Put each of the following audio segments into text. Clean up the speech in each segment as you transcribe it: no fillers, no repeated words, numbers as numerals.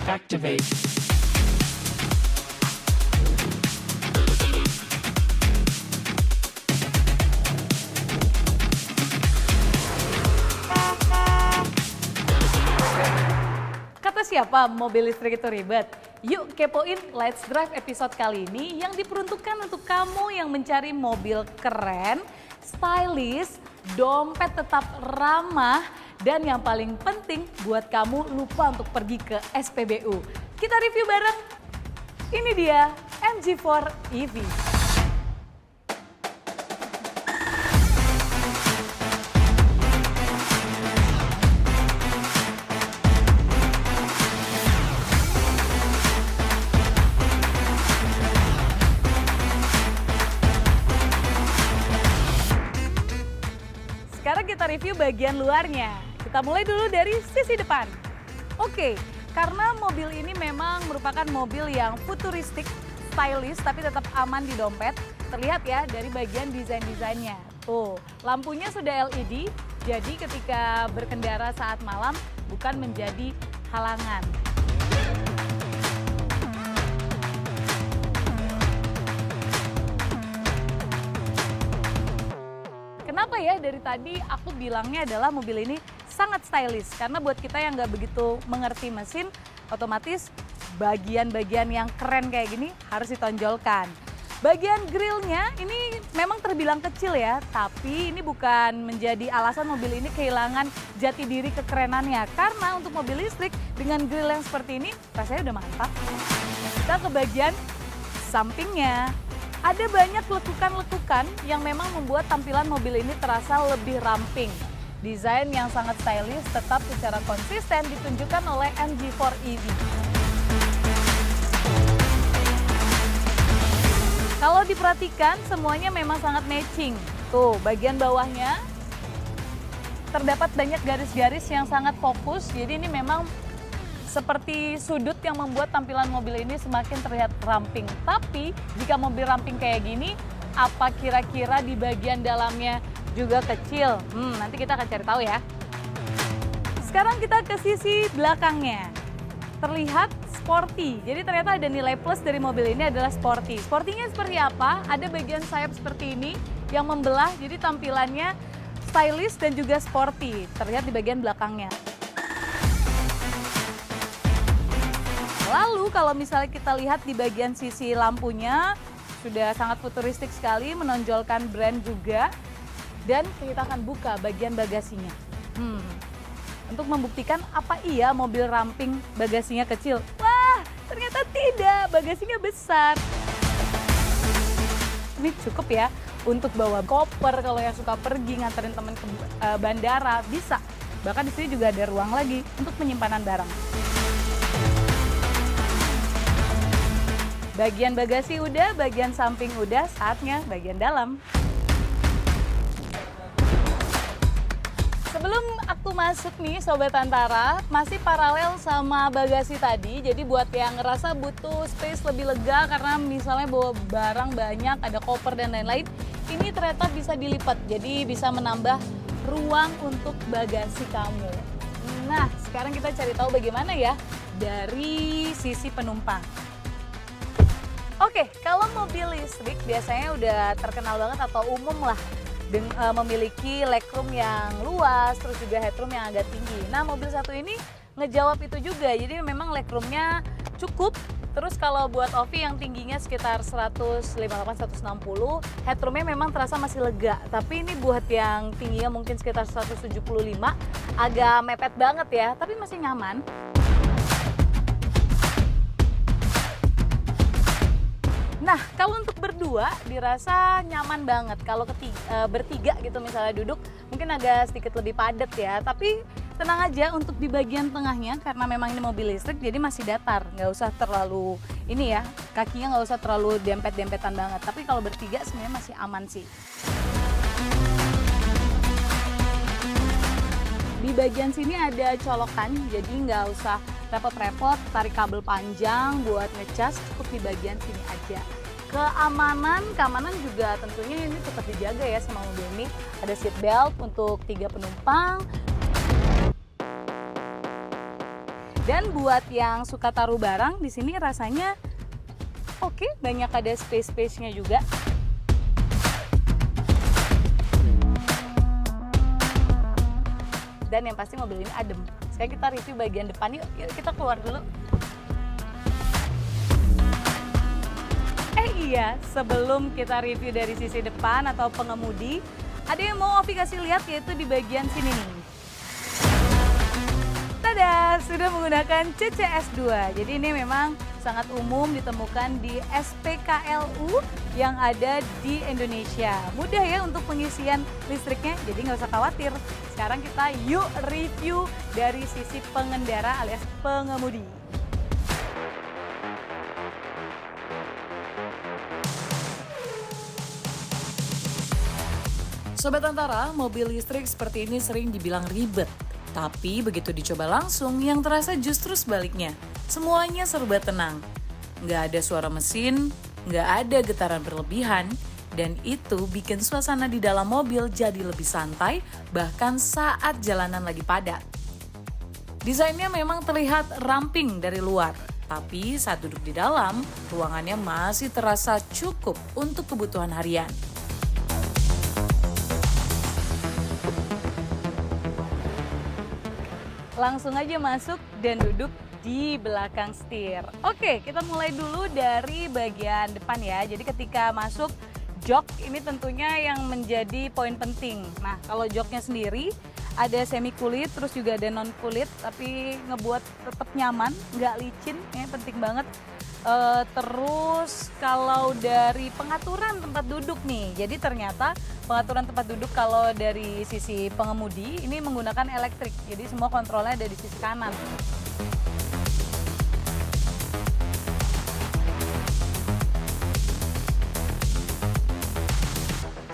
Activate. Kata siapa mobil listrik itu ribet? Yuk kepoin Let's Drive episode kali ini yang diperuntukkan untuk kamu yang mencari mobil keren, stylish, dompet tetap ramah, dan yang paling penting buat kamu lupa untuk pergi ke SPBU. Kita review bareng. Ini dia MG4 EV. Sekarang kita review bagian luarnya. Kita mulai dulu dari sisi depan. Oke, karena mobil ini memang merupakan mobil yang futuristik, stylish, tapi tetap aman di dompet. Terlihat ya dari bagian desain-desainnya. Tuh, lampunya sudah LED, jadi ketika berkendara saat malam bukan menjadi halangan. Kenapa ya dari tadi aku bilangnya adalah mobil ini sangat stylish? Karena buat kita yang nggak begitu mengerti mesin, otomatis bagian-bagian yang keren kayak gini harus ditonjolkan. Bagian grillnya ini memang terbilang kecil ya, tapi ini bukan menjadi alasan mobil ini kehilangan jati diri kekerenannya. Karena untuk mobil listrik dengan grill yang seperti ini rasanya udah mantap. Kita ke bagian sampingnya. Ada banyak lekukan-lekukan yang memang membuat tampilan mobil ini terasa lebih ramping. Desain yang sangat stylish tetap secara konsisten ditunjukkan oleh MG4 EV. Kalau diperhatikan semuanya memang sangat matching. Tuh, bagian bawahnya terdapat banyak garis-garis yang sangat fokus. Jadi ini memang seperti sudut yang membuat tampilan mobil ini semakin terlihat ramping. Tapi jika mobil ramping kayak gini, apa kira-kira di bagian dalamnya juga kecil? Nanti kita akan cari tahu ya. Sekarang kita ke sisi belakangnya. Terlihat sporty. Jadi ternyata ada nilai plus dari mobil ini adalah sporty. Sportinya seperti apa? Ada bagian sayap seperti ini yang membelah, jadi tampilannya stylish dan juga sporty. Terlihat di bagian belakangnya. Lalu kalau misalnya kita lihat di bagian sisi lampunya, sudah sangat futuristik sekali, menonjolkan brand juga. Dan kita akan buka bagian bagasinya. Untuk membuktikan apa iya mobil ramping bagasinya kecil. Wah, ternyata tidak, bagasinya besar. Ini cukup ya untuk bawa koper kalau yang suka pergi nganterin teman ke bandara, bisa. Bahkan di sini juga ada ruang lagi untuk penyimpanan barang. Bagian bagasi udah, bagian samping udah, saatnya bagian dalam. Sebelum aku masuk nih Sobat Antara, masih paralel sama bagasi tadi. Jadi buat yang ngerasa butuh space lebih lega karena misalnya bawa barang banyak, ada koper dan lain-lain, ini ternyata bisa dilipat. Jadi bisa menambah ruang untuk bagasi kamu. Nah, sekarang kita cari tahu bagaimana ya dari sisi penumpang. Oke, kalau mobil listrik biasanya udah terkenal banget atau umum lah memiliki legroom yang luas, terus juga headroom yang agak tinggi. Nah, mobil satu ini ngejawab itu juga, jadi memang legroomnya cukup. Terus kalau buat Ovi yang tingginya sekitar 158-160, headroomnya memang terasa masih lega. Tapi ini buat yang tingginya mungkin sekitar 175, agak mepet banget ya, tapi masih nyaman. Nah, kalau untuk berdua dirasa nyaman banget. Kalau bertiga gitu misalnya duduk, mungkin agak sedikit lebih padat ya. Tapi tenang aja untuk di bagian tengahnya, karena memang ini mobil listrik jadi masih datar. Nggak usah terlalu ini ya, kakinya nggak usah terlalu dempet-dempetan banget. Tapi kalau bertiga sebenarnya masih aman sih. Di bagian sini ada colokan, jadi nggak usah repot-repot tarik kabel panjang buat ngecas, cukup di bagian sini aja. Keamanan juga tentunya ini tetap dijaga ya sama mobil ini. Ada seat belt untuk 3 penumpang. Dan buat yang suka taruh barang, di sini rasanya oke, banyak ada space-space-nya juga. Dan yang pasti mobil ini adem. Sekarang kita review bagian depan yuk. Yuk kita keluar dulu. Iya, sebelum kita review dari sisi depan atau pengemudi, ada yang mau Ovi kasih lihat yaitu di bagian sini nih. Tada, sudah menggunakan CCS2. Jadi ini memang sangat umum ditemukan di SPKLU yang ada di Indonesia. Mudah ya untuk pengisian listriknya, jadi nggak usah khawatir. Sekarang kita yuk review dari sisi pengendara alias pengemudi. Sobat Antara, mobil listrik seperti ini sering dibilang ribet. Tapi begitu dicoba langsung, yang terasa justru sebaliknya. Semuanya serba tenang. Nggak ada suara mesin, nggak ada getaran berlebihan, dan itu bikin suasana di dalam mobil jadi lebih santai, bahkan saat jalanan lagi padat. Desainnya memang terlihat ramping dari luar, tapi saat duduk di dalam, ruangannya masih terasa cukup untuk kebutuhan harian. Langsung aja masuk dan duduk di belakang setir. Oke, kita mulai dulu dari bagian depan ya. Jadi ketika masuk jok ini tentunya yang menjadi poin penting. Nah, kalau joknya sendiri ada semi kulit, terus juga ada non kulit, tapi ngebuat tetap nyaman, nggak licin, ya penting banget. Terus kalau dari pengaturan tempat duduk nih, jadi ternyata pengaturan tempat duduk kalau dari sisi pengemudi ini menggunakan elektrik, jadi semua kontrolnya ada di sisi kanan.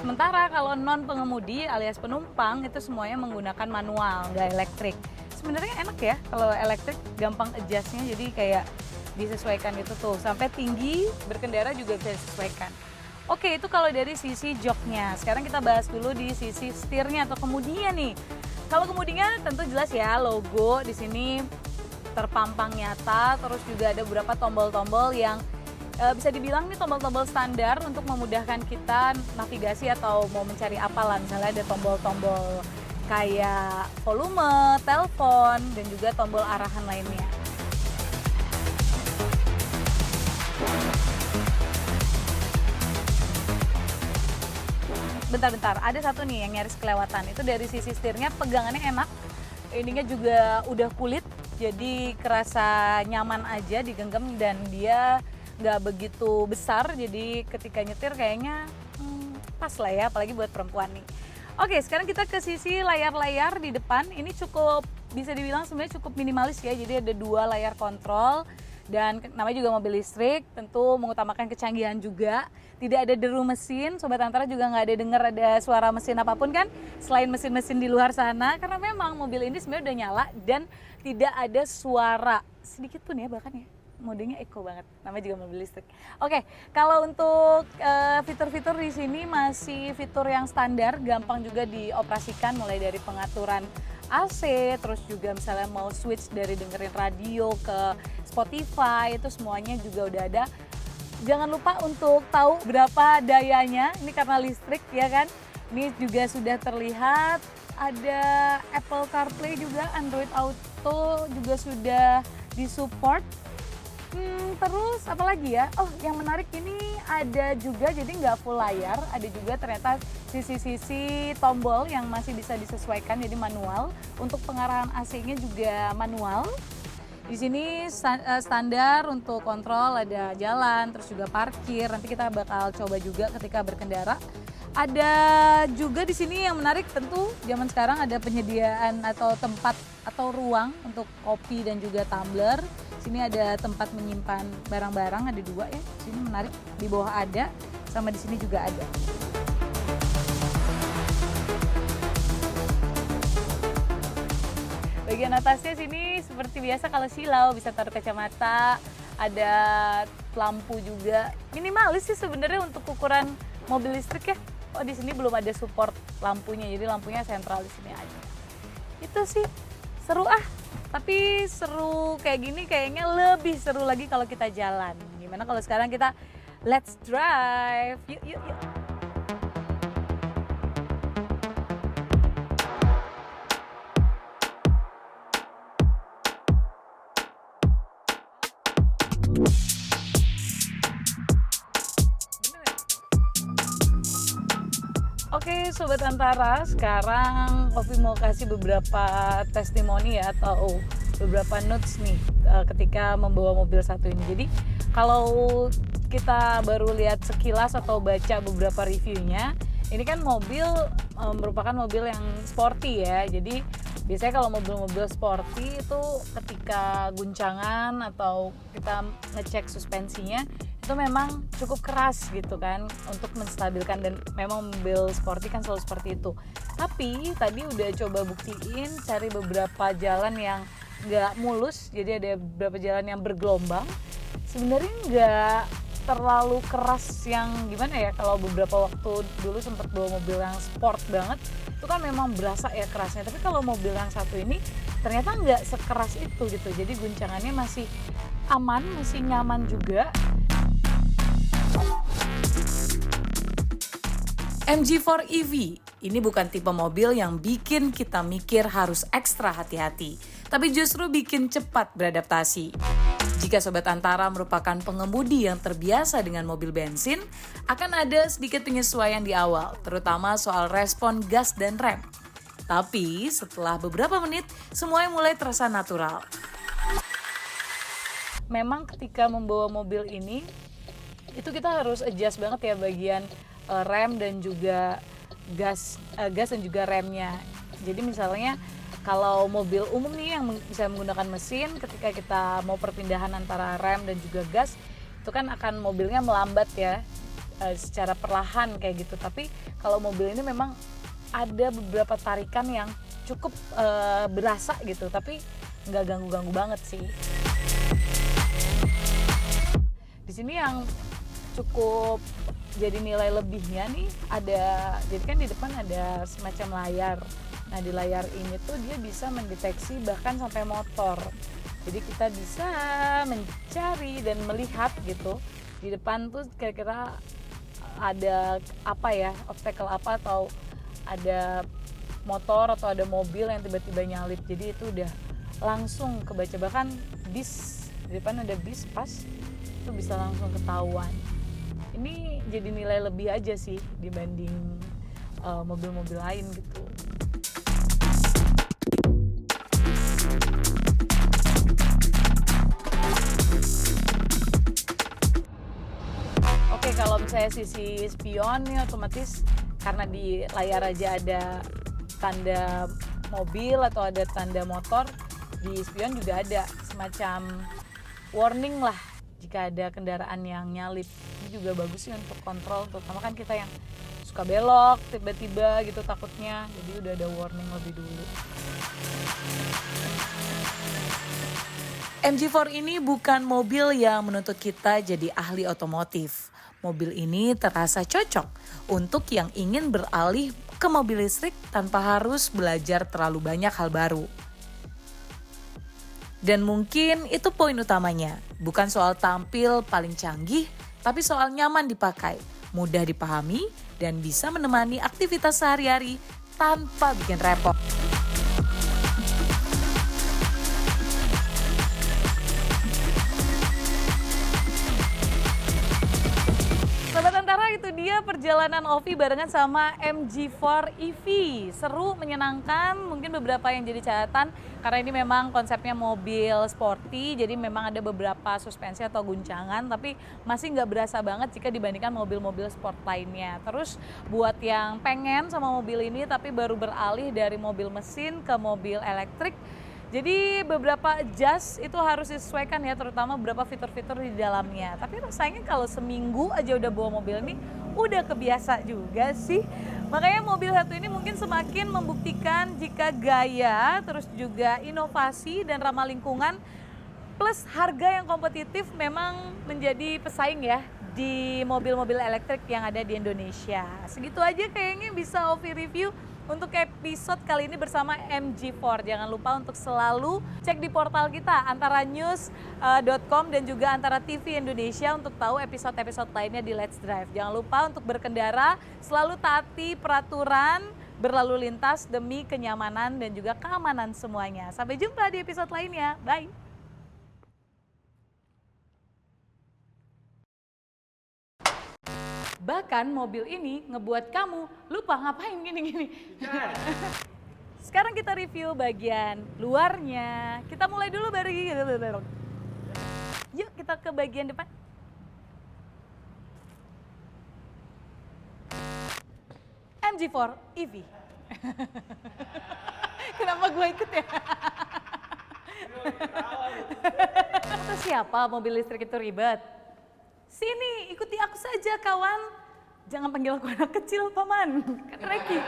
Sementara kalau non pengemudi alias penumpang itu semuanya menggunakan manual, nggak elektrik. Sebenarnya enak ya kalau elektrik, gampang adjustnya, jadi kayak disesuaikan itu tuh, sampai tinggi berkendara juga bisa disesuaikan. Oke, itu kalau dari sisi joknya. Sekarang kita bahas dulu di sisi setirnya atau kemudinya nih. Kalau kemudinya tentu jelas ya, logo di sini terpampang nyata, terus juga ada beberapa tombol-tombol yang bisa dibilang nih tombol-tombol standar untuk memudahkan kita navigasi atau mau mencari apa lah. Misalnya ada tombol-tombol kayak volume, telepon, dan juga tombol arahan lainnya. Bentar-bentar, ada satu nih yang nyaris kelewatan. Itu dari sisi setirnya, pegangannya enak. Ininya juga udah kulit, jadi kerasa nyaman aja digenggam dan dia nggak begitu besar. Jadi ketika nyetir kayaknya pas lah ya, apalagi buat perempuan nih. Oke, sekarang kita ke sisi layar-layar di depan. Ini cukup, bisa dibilang sebenarnya cukup minimalis ya. Jadi ada 2 layar kontrol. Dan namanya juga mobil listrik, tentu mengutamakan kecanggihan juga. Tidak ada deru mesin, Sobat Antara juga nggak ada dengar ada suara mesin apapun kan, selain mesin-mesin di luar sana, karena memang mobil ini sebenarnya udah nyala dan tidak ada suara sedikit pun ya, bahkan ya modenya eco banget, namanya juga mobil listrik. Oke, kalau untuk fitur-fitur di sini masih fitur yang standar, gampang juga dioperasikan, mulai dari pengaturan AC, terus juga misalnya mau switch dari dengerin radio ke Spotify, itu semuanya juga udah ada. Jangan lupa untuk tahu berapa dayanya, ini karena listrik ya kan. Ini juga sudah terlihat, ada Apple CarPlay juga, Android Auto juga sudah disupport. Terus apa lagi ya? Oh, yang menarik ini ada juga, jadi nggak full layar, ada juga ternyata sisi-sisi tombol yang masih bisa disesuaikan, jadi manual. Untuk pengarahan AC-nya juga manual. Di sini standar untuk kontrol, ada jalan, terus juga parkir. Nanti kita bakal coba juga ketika berkendara. Ada juga di sini yang menarik, tentu zaman sekarang ada penyediaan atau tempat atau ruang untuk kopi dan juga tumbler. Sini ada tempat menyimpan barang-barang, ada 2 ya. Sini menarik, di bawah ada, sama di sini juga ada. Bagian atasnya sini seperti biasa kalau silau, bisa taruh kacamata, ada lampu juga. Minimalis sih sebenarnya untuk ukuran mobil listrik ya. Oh, di sini belum ada support lampunya, jadi lampunya sentral di sini aja. Itu sih Seru ah, tapi seru kayak gini kayaknya lebih seru lagi kalau kita jalan. Gimana kalau sekarang kita let's drive, yuk yuk yuk. Oke Sobat Antara, sekarang Ovi mau kasih beberapa testimoni ya, atau beberapa notes nih ketika membawa mobil satu ini. Jadi kalau kita baru lihat sekilas atau baca beberapa reviewnya, ini kan mobil merupakan mobil yang sporty ya. Jadi biasanya kalau mobil-mobil sporty itu ketika guncangan atau kita ngecek suspensinya itu memang cukup keras gitu kan untuk menstabilkan, dan memang mobil sporty kan selalu seperti itu. Tapi tadi udah coba buktiin cari beberapa jalan yang nggak mulus, jadi ada beberapa jalan yang bergelombang. Sebenarnya nggak terlalu keras yang gimana ya, kalau beberapa waktu dulu sempat bawa mobil yang sport banget itu kan memang berasa ya kerasnya, tapi kalau mobil yang satu ini ternyata nggak sekeras itu gitu, jadi guncangannya masih aman, masih nyaman juga. MG4 EV ini bukan tipe mobil yang bikin kita mikir harus ekstra hati-hati, tapi justru bikin cepat beradaptasi. Jika Sobat Antara merupakan pengemudi yang terbiasa dengan mobil bensin, akan ada sedikit penyesuaian di awal, terutama soal respon gas dan rem. Tapi setelah beberapa menit, semuanya mulai terasa natural. Memang ketika membawa mobil ini, itu kita harus adjust banget ya bagian rem dan juga gas dan juga remnya. Jadi misalnya kalau mobil umum nih yang bisa menggunakan mesin, ketika kita mau perpindahan antara rem dan juga gas, itu kan akan mobilnya melambat ya secara perlahan kayak gitu. Tapi kalau mobil ini memang ada beberapa tarikan yang cukup berasa gitu, tapi nggak ganggu-ganggu banget sih. Di sini yang cukup jadi nilai lebihnya nih ada, jadi kan di depan ada semacam layar. Nah di layar ini tuh dia bisa mendeteksi bahkan sampai motor. Jadi kita bisa mencari dan melihat gitu di depan tuh kira-kira ada apa ya, obstacle apa, atau ada motor atau ada mobil yang tiba-tiba nyalip. Jadi itu udah langsung kebaca, bahkan bis di depan ada bis pas itu bisa langsung ketahuan. Ini jadi nilai lebih aja sih dibanding mobil-mobil lain gitu. Oke, kalau misalnya sisi spion nih otomatis karena di layar aja ada tanda mobil atau ada tanda motor, di spion juga ada semacam warning lah jika ada kendaraan yang nyalip. Ini juga bagus sih untuk kontrol, terutama kan kita yang suka belok tiba-tiba gitu takutnya, jadi udah ada warning lebih dulu. MG4 ini bukan mobil yang menuntut kita jadi ahli otomotif. Mobil ini terasa cocok untuk yang ingin beralih ke mobil listrik tanpa harus belajar terlalu banyak hal baru. Dan mungkin itu poin utamanya, bukan soal tampil paling canggih, tapi soal nyaman dipakai, mudah dipahami, dan bisa menemani aktivitas sehari-hari tanpa bikin repot. Sobat Antara, itu dia perjalanan Ovi barengan sama MG4 EV. Seru, menyenangkan, mungkin beberapa yang jadi catatan karena ini memang konsepnya mobil sporty, jadi memang ada beberapa suspensi atau guncangan, tapi masih nggak berasa banget jika dibandingkan mobil-mobil sport lainnya. Terus buat yang pengen sama mobil ini tapi baru beralih dari mobil mesin ke mobil elektrik, jadi beberapa adjust itu harus disesuaikan ya, terutama beberapa fitur-fitur di dalamnya. Tapi rasanya kalau seminggu aja udah bawa mobil ini, udah kebiasa juga sih. Makanya mobil satu ini mungkin semakin membuktikan jika gaya, terus juga inovasi dan ramah lingkungan, plus harga yang kompetitif memang menjadi pesaing ya di mobil-mobil elektrik yang ada di Indonesia. Segitu aja kayaknya bisa Ovi review untuk episode kali ini bersama MG4. Jangan lupa untuk selalu cek di portal kita antara news.com dan juga antara TV Indonesia untuk tahu episode-episode lainnya di Let's Drive. Jangan lupa untuk berkendara selalu taati peraturan berlalu lintas demi kenyamanan dan juga keamanan semuanya. Sampai jumpa di episode lainnya. Bye. Bahkan mobil ini ngebuat kamu lupa ngapain gini-gini. Sekarang kita review bagian luarnya. Kita mulai dulu dari yuk kita ke bagian depan. MG4 EV. Kenapa gue ikut ya? Kata siapa mobil listrik itu ribet? Sini, ikuti aku saja kawan. Jangan panggil aku anak kecil, Paman. Kan Reki.